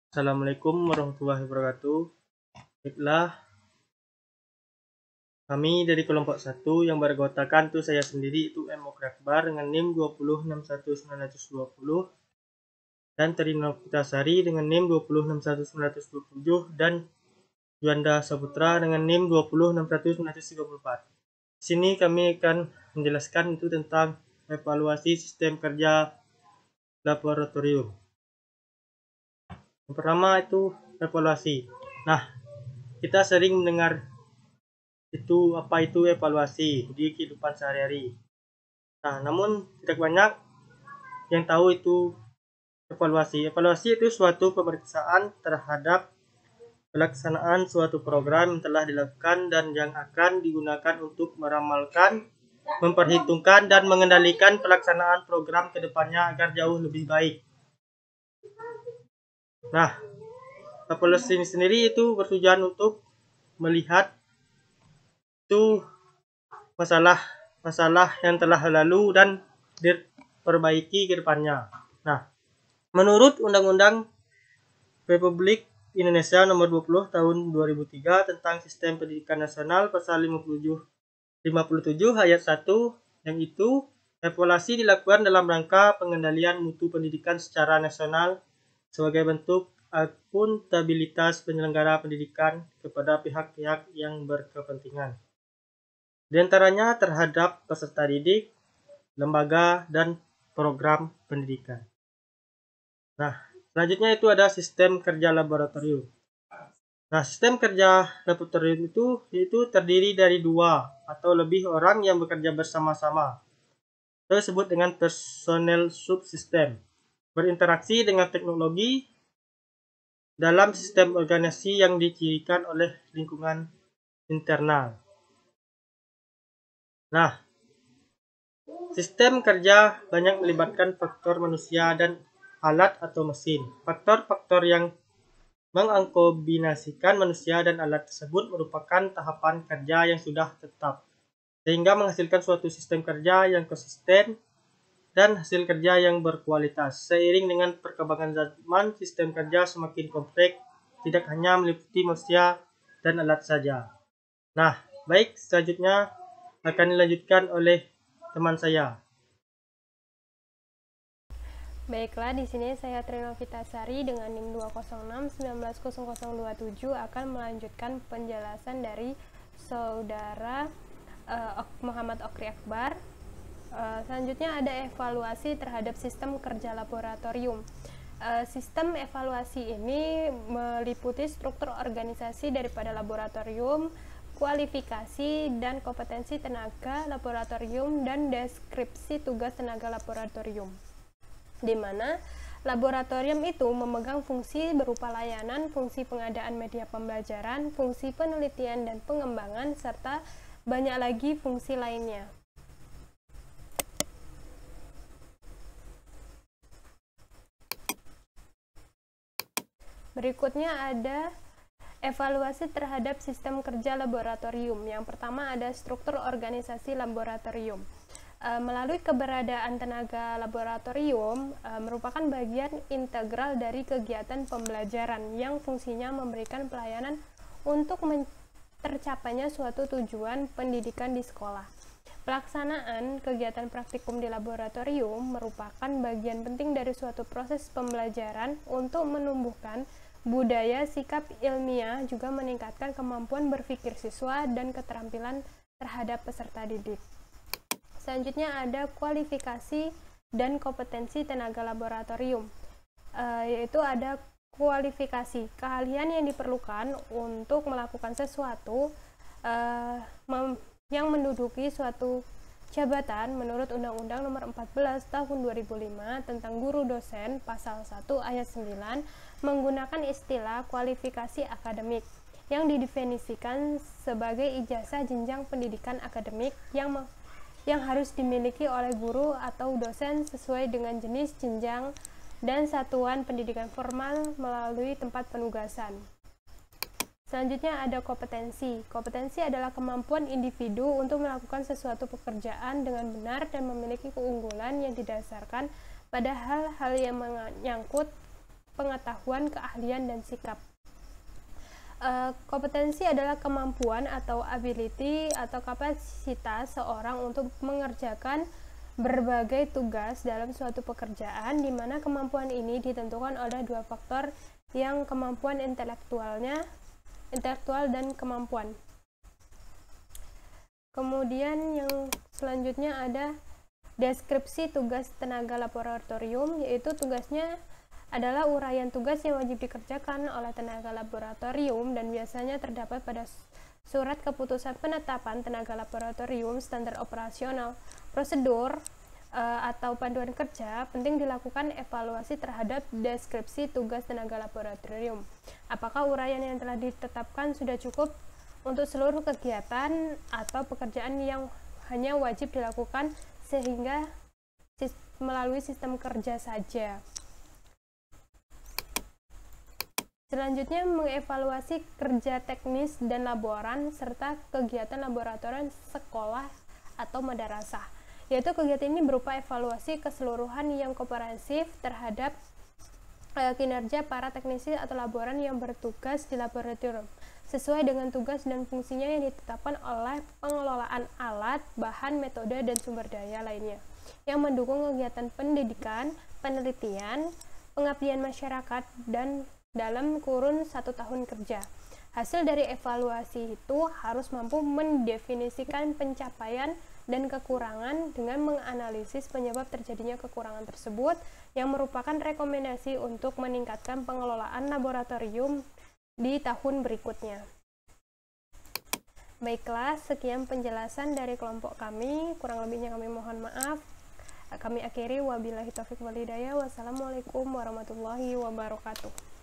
Assalamualaikum warahmatullahi wabarakatuh. Baiklah, kami dari kelompok 1 yang beranggotakan itu saya sendiri itu M. Okri Akbar dengan NIM 2061920 dan Trina Putasari dengan NIM 2061927 dan Juanda Saputra dengan NIM 2061934. Di sini kami akan menjelaskan itu tentang evaluasi sistem kerja laboratorium. Yang pertama itu evaluasi. Nah, kita sering mendengar itu apa itu evaluasi di kehidupan sehari-hari. Nah, namun tidak banyak yang tahu itu evaluasi. Evaluasi itu suatu pemeriksaan terhadap pelaksanaan suatu program yang telah dilakukan dan yang akan digunakan untuk meramalkan, memperhitungkan dan mengendalikan pelaksanaan program ke depannya agar jauh lebih baik. Nah, evaluasi ini sendiri itu bertujuan untuk melihat itu masalah yang telah lalu dan diperbaiki ke depannya. Nah, menurut Undang-Undang Republik Indonesia Nomor 20 Tahun 2003 tentang Sistem Pendidikan Nasional Pasal 57 Ayat 1 yang itu evaluasi dilakukan dalam rangka pengendalian mutu pendidikan secara nasional sebagai bentuk akuntabilitas penyelenggara pendidikan kepada pihak-pihak yang berkepentingan. Di antaranya terhadap peserta didik, lembaga, dan program pendidikan. Nah, selanjutnya itu ada sistem kerja laboratorium. Nah, sistem kerja laboratorium itu terdiri dari 2 atau lebih orang yang bekerja bersama-sama. Itu disebut dengan personel subsistem. Berinteraksi dengan teknologi dalam sistem organisasi yang dicirikan oleh lingkungan internal. Nah, sistem kerja banyak melibatkan faktor manusia dan alat atau mesin. Faktor-faktor yang mengkombinasikan manusia dan alat tersebut merupakan tahapan kerja yang sudah tetap, sehingga menghasilkan suatu sistem kerja yang konsisten dan hasil kerja yang berkualitas. Seiring dengan perkembangan zaman, sistem kerja semakin kompleks, tidak hanya meliputi manusia dan alat saja. Nah, baik, selanjutnya akan dilanjutkan oleh teman saya. Baiklah, di sini saya Trina Vitasari dengan NIM 206190027 akan melanjutkan penjelasan dari saudara Muhammad Okri Akbar. Selanjutnya ada evaluasi terhadap sistem kerja laboratorium. Sistem evaluasi ini meliputi struktur organisasi daripada laboratorium, kualifikasi dan kompetensi tenaga laboratorium, dan deskripsi tugas tenaga laboratorium, di mana laboratorium itu memegang fungsi berupa layanan, fungsi pengadaan media pembelajaran, fungsi penelitian dan pengembangan, serta banyak lagi fungsi lainnya. Berikutnya ada evaluasi terhadap sistem kerja laboratorium. Yang pertama ada struktur organisasi laboratorium. Melalui keberadaan tenaga laboratorium merupakan bagian integral dari kegiatan pembelajaran yang fungsinya memberikan pelayanan untuk tercapainya suatu tujuan pendidikan di sekolah. Pelaksanaan kegiatan praktikum di laboratorium merupakan bagian penting dari suatu proses pembelajaran untuk menumbuhkan budaya sikap ilmiah, juga meningkatkan kemampuan berpikir siswa dan keterampilan terhadap peserta didik. Selanjutnya ada kualifikasi dan kompetensi tenaga laboratorium, yaitu ada kualifikasi, keahlian yang diperlukan untuk melakukan sesuatu yang menduduki suatu jabatan menurut Undang-Undang Nomor 14 Tahun 2005 tentang guru dosen Pasal 1 Ayat 9 menggunakan istilah kualifikasi akademik yang didefinisikan sebagai ijazah jenjang pendidikan akademik yang harus dimiliki oleh guru atau dosen sesuai dengan jenis jenjang dan satuan pendidikan formal melalui tempat penugasan. Selanjutnya ada kompetensi. Kompetensi adalah kemampuan individu untuk melakukan sesuatu pekerjaan dengan benar dan memiliki keunggulan yang didasarkan pada hal-hal yang menyangkut pengetahuan, keahlian, dan sikap. Kompetensi adalah kemampuan atau ability atau kapasitas seorang untuk mengerjakan berbagai tugas dalam suatu pekerjaan, di mana kemampuan ini ditentukan oleh dua faktor, yang kemampuan intelektual dan kemampuan. Kemudian yang selanjutnya ada deskripsi tugas tenaga laboratorium, yaitu tugasnya adalah uraian tugas yang wajib dikerjakan oleh tenaga laboratorium dan biasanya terdapat pada surat keputusan penetapan tenaga laboratorium, standar operasional, prosedur, atau panduan kerja. Penting dilakukan evaluasi terhadap deskripsi tugas tenaga laboratorium. Apakah uraian yang telah ditetapkan sudah cukup untuk seluruh kegiatan atau pekerjaan yang hanya wajib dilakukan sehingga melalui sistem kerja saja. Selanjutnya, mengevaluasi kerja teknis dan laboran serta kegiatan laboratorium sekolah atau madrasah, yaitu kegiatan ini berupa evaluasi keseluruhan yang komprehensif terhadap kinerja para teknisi atau laboran yang bertugas di laboratorium, sesuai dengan tugas dan fungsinya yang ditetapkan oleh pengelolaan alat, bahan, metode, dan sumber daya lainnya, yang mendukung kegiatan pendidikan, penelitian, pengabdian masyarakat, dan dalam kurun 1 tahun kerja. Hasil dari evaluasi itu harus mampu mendefinisikan pencapaian dan kekurangan dengan menganalisis penyebab terjadinya kekurangan tersebut, yang merupakan rekomendasi untuk meningkatkan pengelolaan laboratorium di tahun berikutnya. Baiklah, sekian penjelasan dari kelompok kami, kurang lebihnya kami mohon maaf. Kami akhiri, wabillahi taufiq wal hidayah. Wassalamualaikum warahmatullahi wabarakatuh.